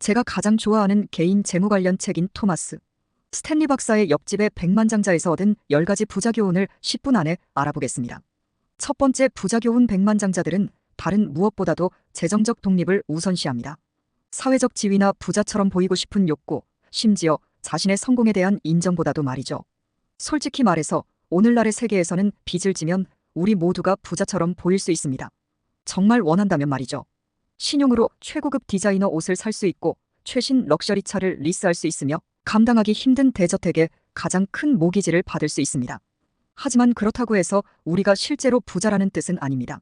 제가 가장 좋아하는 개인 재무 관련 책인 토마스 스탠리 박사의 옆집의 백만장자에서 얻은 10가지 부자교훈을 10분 안에 알아보겠습니다. 첫 번째, 부자교훈. 백만장자들은 다른 무엇보다도 재정적 독립을 우선시합니다. 사회적 지위나 부자처럼 보이고 싶은 욕구, 심지어 자신의 성공에 대한 인정보다도 말이죠. 솔직히 말해서 오늘날의 세계에서는 빚을 지면 우리 모두가 부자처럼 보일 수 있습니다. 정말 원한다면 말이죠. 신용으로 최고급 디자이너 옷을 살 수 있고 최신 럭셔리 차를 리스할 수 있으며 감당하기 힘든 대저택에 가장 큰 모기지를 받을 수 있습니다. 하지만 그렇다고 해서 우리가 실제로 부자라는 뜻은 아닙니다.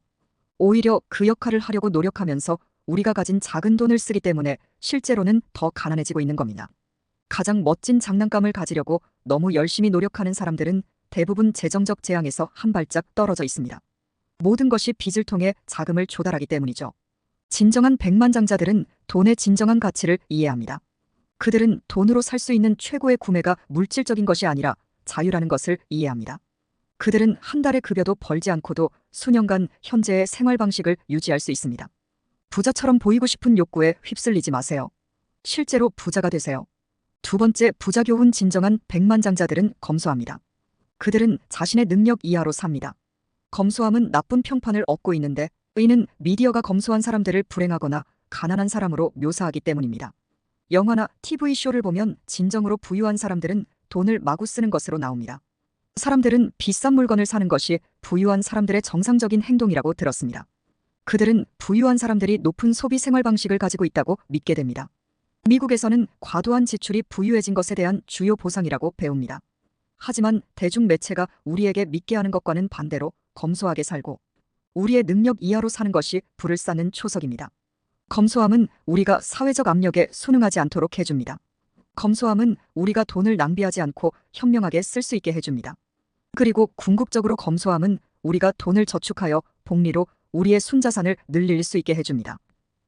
오히려 그 역할을 하려고 노력하면서 우리가 가진 작은 돈을 쓰기 때문에 실제로는 더 가난해지고 있는 겁니다. 가장 멋진 장난감을 가지려고 너무 열심히 노력하는 사람들은 대부분 재정적 재앙에서 한 발짝 떨어져 있습니다. 모든 것이 빚을 통해 자금을 조달하기 때문이죠. 진정한 백만장자들은 돈의 진정한 가치를 이해합니다. 그들은 돈으로 살 수 있는 최고의 구매가 물질적인 것이 아니라 자유라는 것을 이해합니다. 그들은 한 달의 급여도 벌지 않고도 수년간 현재의 생활 방식을 유지할 수 있습니다. 부자처럼 보이고 싶은 욕구에 휩쓸리지 마세요. 실제로 부자가 되세요. 두 번째, 부자교훈. 진정한 백만장자들은 검소합니다. 그들은 자신의 능력 이하로 삽니다. 검소함은 나쁜 평판을 얻고 있는데 이는 미디어가 검소한 사람들을 불행하거나 가난한 사람으로 묘사하기 때문입니다. 영화나 TV쇼를 보면 진정으로 부유한 사람들은 돈을 마구 쓰는 것으로 나옵니다. 사람들은 비싼 물건을 사는 것이 부유한 사람들의 정상적인 행동이라고 들었습니다. 그들은 부유한 사람들이 높은 소비 생활 방식을 가지고 있다고 믿게 됩니다. 미국에서는 과도한 지출이 부유해진 것에 대한 주요 보상이라고 배웁니다. 하지만 대중 매체가 우리에게 믿게 하는 것과는 반대로 검소하게 살고 우리의 능력 이하로 사는 것이 부를 쌓는 초석입니다. 검소함은 우리가 사회적 압력에 순응하지 않도록 해줍니다. 검소함은 우리가 돈을 낭비하지 않고 현명하게 쓸 수 있게 해줍니다. 그리고 궁극적으로 검소함은 우리가 돈을 저축하여 복리로 우리의 순자산을 늘릴 수 있게 해줍니다.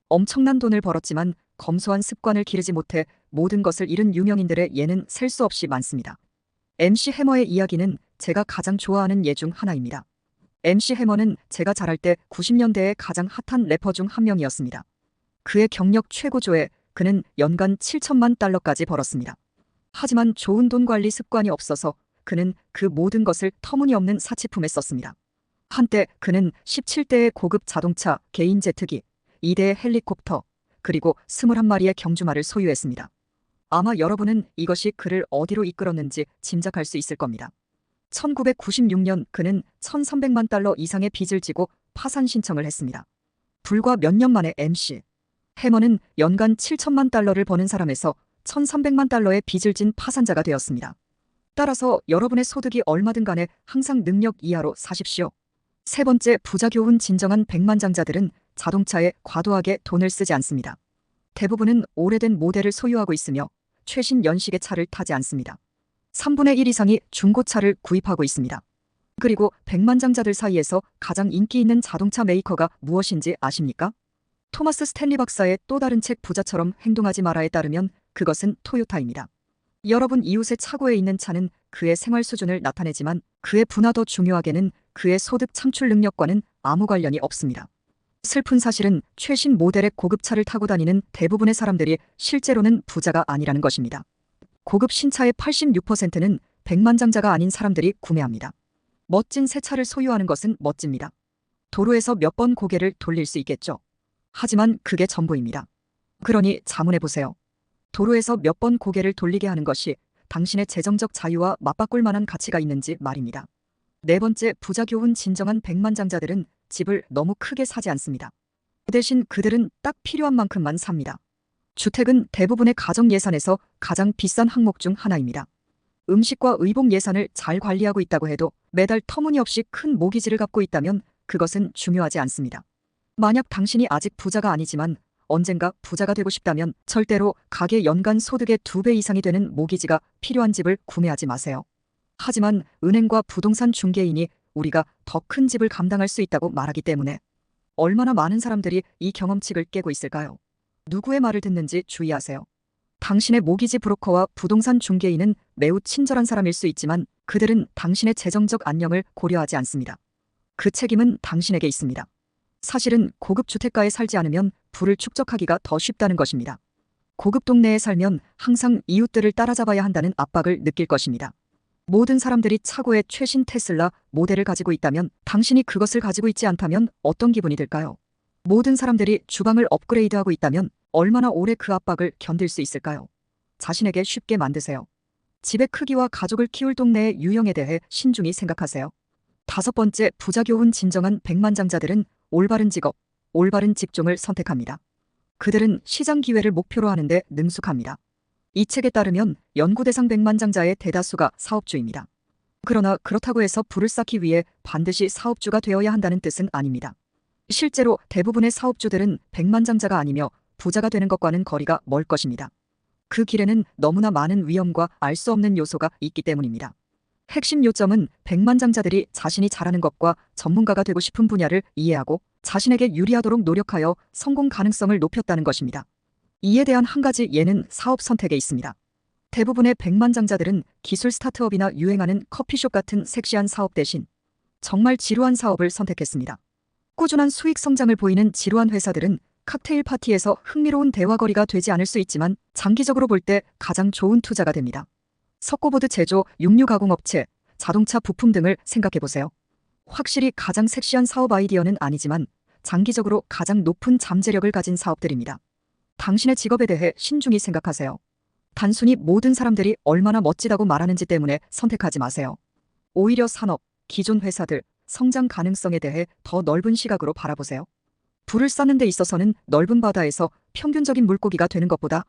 엄청난 돈을 벌었지만 검소한 습관을 기르지 못해 모든 것을 잃은 유명인들의 예는 셀 수 없이 많습니다. MC 해머의 이야기는 제가 가장 좋아하는 예 중 하나입니다. MC 해머는 제가 자랄 때 90년대의 가장 핫한 래퍼 중 한 명이었습니다. 그의 경력 최고조에 그는 연간 7천만 달러까지 벌었습니다. 하지만 좋은 돈 관리 습관이 없어서 그는 그 모든 것을 터무니없는 사치품에 썼습니다. 한때 그는 17대의 고급 자동차, 개인 제트기, 2대의 헬리콥터, 그리고 21마리의 경주마를 소유했습니다. 아마 여러분은 이것이 그를 어디로 이끌었는지 짐작할 수 있을 겁니다. 1996년 그는 1,300만 달러 이상의 빚을 지고 파산 신청을 했습니다. 불과 몇 년 만에 MC 해머는 연간 7천만 달러를 버는 사람에서 1,300만 달러의 빚을 진 파산자가 되었습니다. 따라서 여러분의 소득이 얼마든 간에 항상 능력 이하로 사십시오. 세 번째, 부자교훈. 진정한 백만장자들은 자동차에 과도하게 돈을 쓰지 않습니다. 대부분은 오래된 모델을 소유하고 있으며 최신 연식의 차를 타지 않습니다. 3분의 1 이상이 중고차를 구입하고 있습니다. 그리고 백만장자들 사이에서 가장 인기 있는 자동차 메이커가 무엇인지 아십니까? 토마스 스탠리 박사의 또 다른 책 부자처럼 행동하지 마라에 따르면 그것은 토요타입니다. 여러분 이웃의 차고에 있는 차는 그의 생활 수준을 나타내지만 그의 부나 더 중요하게는 그의 소득 창출 능력과는 아무 관련이 없습니다. 슬픈 사실은 최신 모델의 고급차를 타고 다니는 대부분의 사람들이 실제로는 부자가 아니라는 것입니다. 고급 신차의 86%는 백만장자가 아닌 사람들이 구매합니다. 멋진 새 차를 소유하는 것은 멋집니다. 도로에서 몇 번 고개를 돌릴 수 있겠죠. 하지만 그게 전부입니다. 그러니 자문해보세요. 도로에서 몇 번 고개를 돌리게 하는 것이 당신의 재정적 자유와 맞바꿀 만한 가치가 있는지 말입니다. 네 번째, 부자교훈. 진정한 백만장자들은 집을 너무 크게 사지 않습니다. 그 대신 그들은 딱 필요한 만큼만 삽니다. 주택은 대부분의 가정 예산에서 가장 비싼 항목 중 하나입니다. 음식과 의복 예산을 잘 관리하고 있다고 해도 매달 터무니없이 큰 모기지를 갖고 있다면 그것은 중요하지 않습니다. 만약 당신이 아직 부자가 아니지만 언젠가 부자가 되고 싶다면 절대로 가계 연간 소득의 2배 이상이 되는 모기지가 필요한 집을 구매하지 마세요. 하지만 은행과 부동산 중개인이 우리가 더 큰 집을 감당할 수 있다고 말하기 때문에 얼마나 많은 사람들이 이 경험칙을 깨고 있을까요? 누구의 말을 듣는지 주의하세요. 당신의 모기지 브로커와 부동산 중개인은 매우 친절한 사람일 수 있지만 그들은 당신의 재정적 안녕을 고려하지 않습니다. 그 책임은 당신에게 있습니다. 사실은 고급 주택가에 살지 않으면 부를 축적하기가 더 쉽다는 것입니다. 고급 동네에 살면 항상 이웃들을 따라잡아야 한다는 압박을 느낄 것입니다. 모든 사람들이 차고의 최신 테슬라 모델을 가지고 있다면 당신이 그것을 가지고 있지 않다면 어떤 기분이 들까요? 모든 사람들이 주방을 업그레이드하고 있다면 얼마나 오래 그 압박을 견딜 수 있을까요? 자신에게 쉽게 만드세요. 집의 크기와 가족을 키울 동네의 유형에 대해 신중히 생각하세요. 5번째, 부자교훈. 진정한 백만장자들은 올바른 직업, 올바른 직종을 선택합니다. 그들은 시장 기회를 목표로 하는데 능숙합니다. 이 책에 따르면 연구 대상 백만장자의 대다수가 사업주입니다. 그러나 그렇다고 해서 부를 쌓기 위해 반드시 사업주가 되어야 한다는 뜻은 아닙니다. 실제로 대부분의 사업주들은 백만장자가 아니며 부자가 되는 것과는 거리가 멀 것입니다. 그 길에는 너무나 많은 위험과 알 수 없는 요소가 있기 때문입니다. 핵심 요점은 백만장자들이 자신이 잘하는 것과 전문가가 되고 싶은 분야를 이해하고 자신에게 유리하도록 노력하여 성공 가능성을 높였다는 것입니다. 이에 대한 한 가지 예는 사업 선택에 있습니다. 대부분의 백만장자들은 기술 스타트업이나 유행하는 커피숍 같은 섹시한 사업 대신 정말 지루한 사업을 선택했습니다. 꾸준한 수익 성장을 보이는 지루한 회사들은 칵테일 파티에서 흥미로운 대화거리가 되지 않을 수 있지만 장기적으로 볼 때 가장 좋은 투자가 됩니다. 석고보드 제조, 육류 가공업체, 자동차 부품 등을 생각해보세요. 확실히 가장 섹시한 사업 아이디어는 아니지만 장기적으로 가장 높은 잠재력을 가진 사업들입니다. 당신의 직업에 대해 신중히 생각하세요. 단순히 모든 사람들이 얼마나 멋지다고 말하는지 때문에 선택하지 마세요. 오히려 산업, 기존 회사들, 성장 가능성에 대해 더 넓은 시각으로 바라보세요. 불을 쌓는 데 있어서는 넓은 바다에서 평균적인 물고기가 되는 것보다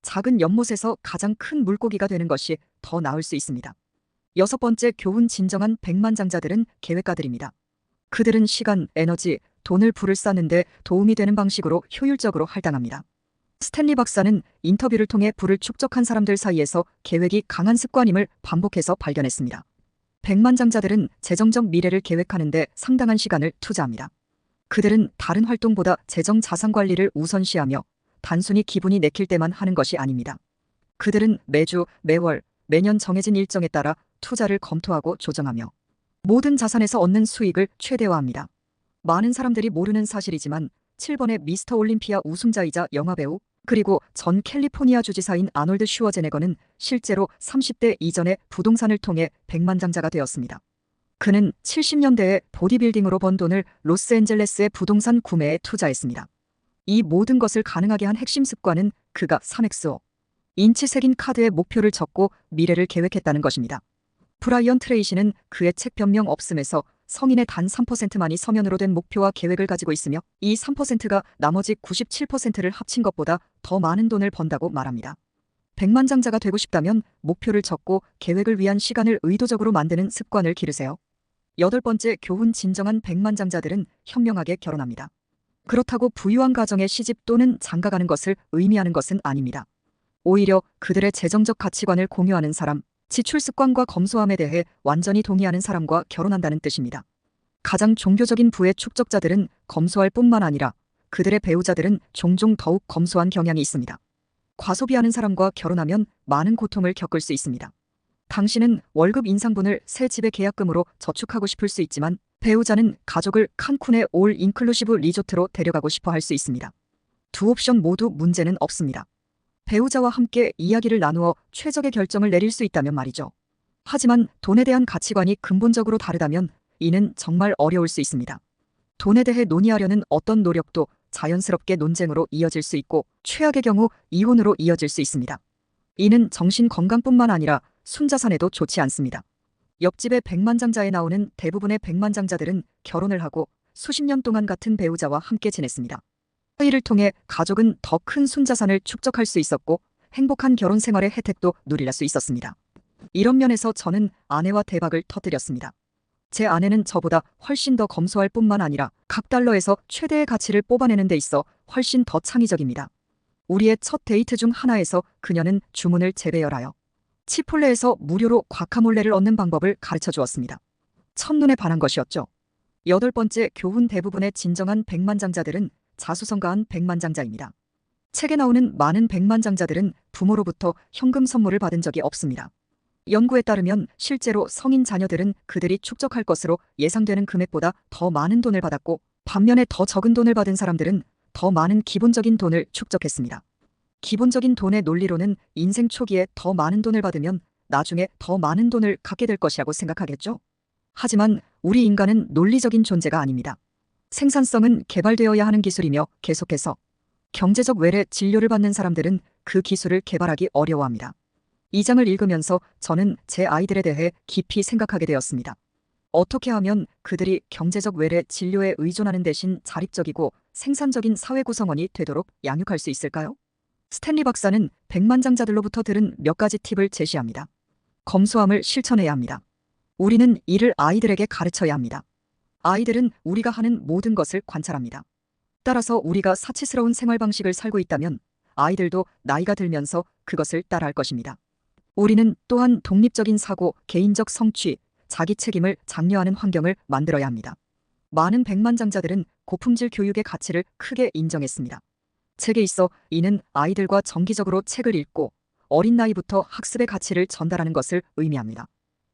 작은 연못에서 가장 큰 물고기가 되는 것이 더 나을 수 있습니다. 6번째 교훈. 진정한 백만장자들은 계획가들입니다. 그들은 시간, 에너지, 돈을 불을 쌓는 데 도움이 되는 방식으로 효율적으로 할당합니다. 스탠리 박사는 인터뷰를 통해 부를 축적한 사람들 사이에서 계획이 강한 습관임을 반복해서 발견했습니다. 백만장자들은 재정적 미래를 계획하는 데 상당한 시간을 투자합니다. 그들은 다른 활동보다 재정 자산 관리를 우선시하며 단순히 기분이 내킬 때만 하는 것이 아닙니다. 그들은 매주, 매월, 매년 정해진 일정에 따라 투자를 검토하고 조정하며 모든 자산에서 얻는 수익을 최대화합니다. 많은 사람들이 모르는 사실이지만 7번의 미스터 올림피아 우승자이자 영화배우 그리고 전 캘리포니아 주지사인 아놀드 슈워제네거는 실제로 30대 이전에 부동산을 통해 백만장자가 되었습니다. 그는 70년대에 보디빌딩으로 번 돈을 로스앤젤레스의 부동산 구매에 투자했습니다. 이 모든 것을 가능하게 한 핵심 습관은 그가 3X5 인치 새긴 카드에 목표를 적고 미래를 계획했다는 것입니다. 브라이언 트레이시는 그의 책 변명 없음에서 성인의 단 3%만이 서면으로 된 목표와 계획을 가지고 있으며 이 3%가 나머지 97%를 합친 것보다 더 많은 돈을 번다고 말합니다. 백만장자가 되고 싶다면 목표를 적고 계획을 위한 시간을 의도적으로 만드는 습관을 기르세요. 8번째 교훈. 진정한 백만장자들은 현명하게 결혼합니다. 그렇다고 부유한 가정에 시집 또는 장가가는 것을 의미하는 것은 아닙니다. 오히려 그들의 재정적 가치관을 공유하는 사람, 지출 습관과 검소함에 대해 완전히 동의하는 사람과 결혼한다는 뜻입니다. 가장 종교적인 부의 축적자들은 검소할 뿐만 아니라 그들의 배우자들은 종종 더욱 검소한 경향이 있습니다. 과소비하는 사람과 결혼하면 많은 고통을 겪을 수 있습니다. 당신은 월급 인상분을 새 집의 계약금으로 저축하고 싶을 수 있지만 배우자는 가족을 칸쿤의 올 인클루시브 리조트로 데려가고 싶어 할 수 있습니다. 두 옵션 모두 문제는 없습니다. 배우자와 함께 이야기를 나누어 최적의 결정을 내릴 수 있다면 말이죠. 하지만 돈에 대한 가치관이 근본적으로 다르다면 이는 정말 어려울 수 있습니다. 돈에 대해 논의하려는 어떤 노력도 자연스럽게 논쟁으로 이어질 수 있고 최악의 경우 이혼으로 이어질 수 있습니다. 이는 정신 건강뿐만 아니라 순자산에도 좋지 않습니다. 옆집의 백만장자에 나오는 대부분의 백만장자들은 결혼을 하고 수십 년 동안 같은 배우자와 함께 지냈습니다. 이를 통해 가족은 더 큰 순자산을 축적할 수 있었고 행복한 결혼 생활의 혜택도 누릴 수 있었습니다. 이런 면에서 저는 아내와 대박을 터뜨렸습니다. 제 아내는 저보다 훨씬 더 검소할 뿐만 아니라 각 달러에서 최대의 가치를 뽑아내는 데 있어 훨씬 더 창의적입니다. 우리의 첫 데이트 중 하나에서 그녀는 주문을 재배열하여 치폴레에서 무료로 과카몰레를 얻는 방법을 가르쳐 주었습니다. 첫눈에 반한 것이었죠. 8번째 교훈. 대부분의 진정한 백만장자들은 자수성가한 백만장자입니다. 책에 나오는 많은 백만장자들은 부모로부터 현금 선물을 받은 적이 없습니다. 연구에 따르면 실제로 성인 자녀들은 그들이 축적할 것으로 예상되는 금액보다 더 많은 돈을 받았고 반면에 더 적은 돈을 받은 사람들은 더 많은 기본적인 돈을 축적했습니다. 기본적인 돈의 논리로는 인생 초기에 더 많은 돈을 받으면 나중에 더 많은 돈을 갖게 될 것이라고 생각하겠죠? 하지만 우리 인간은 논리적인 존재가 아닙니다. 생산성은 개발되어야 하는 기술이며 계속해서 경제적 외래 진료를 받는 사람들은 그 기술을 개발하기 어려워합니다. 이 장을 읽으면서 저는 제 아이들에 대해 깊이 생각하게 되었습니다. 어떻게 하면 그들이 경제적 외래 진료에 의존하는 대신 자립적이고 생산적인 사회 구성원이 되도록 양육할 수 있을까요? 스탠리 박사는 백만장자들로부터 들은 몇 가지 팁을 제시합니다. 검소함을 실천해야 합니다. 우리는 이를 아이들에게 가르쳐야 합니다. 아이들은 우리가 하는 모든 것을 관찰합니다. 따라서 우리가 사치스러운 생활 방식을 살고 있다면 아이들도 나이가 들면서 그것을 따라할 것입니다. 우리는 또한 독립적인 사고, 개인적 성취, 자기 책임을 장려하는 환경을 만들어야 합니다. 많은 백만장자들은 고품질 교육의 가치를 크게 인정했습니다. 책에 있어 이는 아이들과 정기적으로 책을 읽고 어린 나이부터 학습의 가치를 전달하는 것을 의미합니다.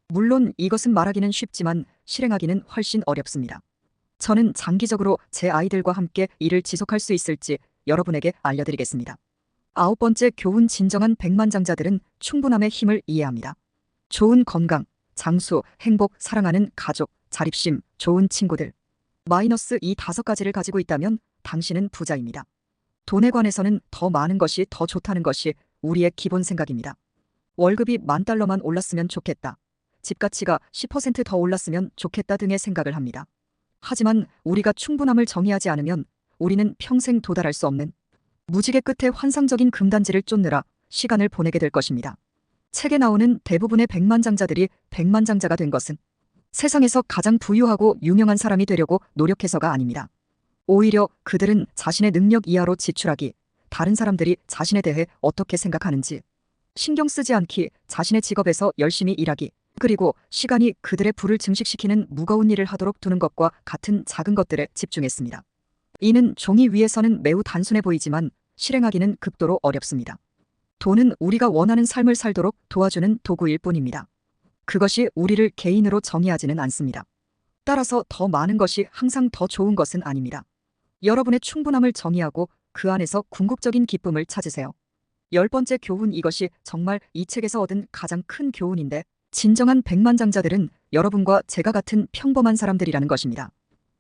물론 이것은 말하기는 쉽지만 실행하기는 훨씬 어렵습니다. 저는 장기적으로 제 아이들과 함께 이를 지속할 수 있을지 여러분에게 알려드리겠습니다. 9번째 교훈. 진정한 백만장자들은 충분함의 힘을 이해합니다. 좋은 건강, 장수, 행복, 사랑하는 가족, 자립심, 좋은 친구들. 마이너스 이 5가지를 가지고 있다면 당신은 부자입니다. 돈에 관해서는 더 많은 것이 더 좋다는 것이 우리의 기본 생각입니다. 월급이 $10,000만 올랐으면 좋겠다. 집가치가 10% 더 올랐으면 좋겠다 등의 생각을 합니다. 하지만 우리가 충분함을 정의하지 않으면 우리는 평생 도달할 수 없는 무지개 끝에 환상적인 금단지를 쫓느라 시간을 보내게 될 것입니다. 책에 나오는 대부분의 백만장자들이 백만장자가 된 것은 세상에서 가장 부유하고 유명한 사람이 되려고 노력해서가 아닙니다. 오히려 그들은 자신의 능력 이하로 지출하기, 다른 사람들이 자신에 대해 어떻게 생각하는지 신경 쓰지 않기, 자신의 직업에서 열심히 일하기, 그리고 시간이 그들의 부를 증식시키는 무거운 일을 하도록 두는 것과 같은 작은 것들에 집중했습니다. 이는 종이 위에서는 매우 단순해 보이지만 실행하기는 극도로 어렵습니다. 돈은 우리가 원하는 삶을 살도록 도와주는 도구일 뿐입니다. 그것이 우리를 개인으로 정의하지는 않습니다. 따라서 더 많은 것이 항상 더 좋은 것은 아닙니다. 여러분의 충분함을 정의하고 그 안에서 궁극적인 기쁨을 찾으세요. 10번째 교훈. 이것이 정말 이 책에서 얻은 가장 큰 교훈인데 진정한 백만장자들은 여러분과 제가 같은 평범한 사람들이라는 것입니다.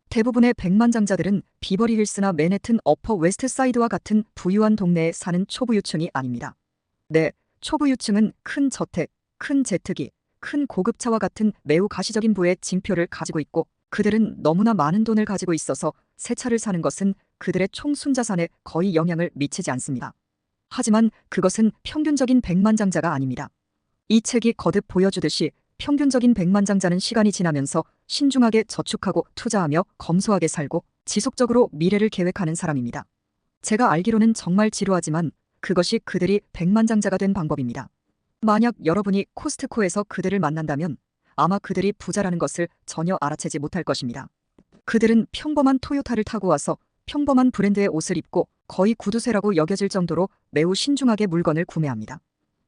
대부분의 백만장자들은 비버리 힐스나 맨해튼 어퍼 웨스트 사이드와 같은 부유한 동네에 사는 초부유층이 아닙니다. 네, 초부유층은 큰 저택, 큰 제트기, 큰 고급차와 같은 매우 가시적인 부의 징표를 가지고 있고 그들은 너무나 많은 돈을 가지고 있어서 새 차를 사는 것은 그들의 총 순자산에 거의 영향을 미치지 않습니다. 하지만 그것은 평균적인 백만장자가 아닙니다. 이 책이 거듭 보여주듯이 평균적인 백만장자는 시간이 지나면서 신중하게 저축하고 투자하며 검소하게 살고 지속적으로 미래를 계획하는 사람입니다. 제가 알기로는 정말 지루하지만 그것이 그들이 백만장자가 된 방법입니다. 만약 여러분이 코스트코에서 그들을 만난다면 아마 그들이 부자라는 것을 전혀 알아채지 못할 것입니다. 그들은 평범한 토요타를 타고 와서 평범한 브랜드의 옷을 입고 거의 구두쇠라고 여겨질 정도로 매우 신중하게 물건을 구매합니다.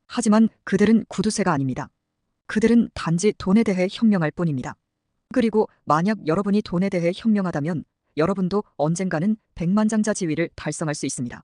하지만 그들은 구두쇠가 아닙니다. 그들은 단지 돈에 대해 현명할 뿐입니다. 그리고 만약 여러분이 돈에 대해 현명하다면 여러분도 언젠가는 백만장자 지위를 달성할 수 있습니다.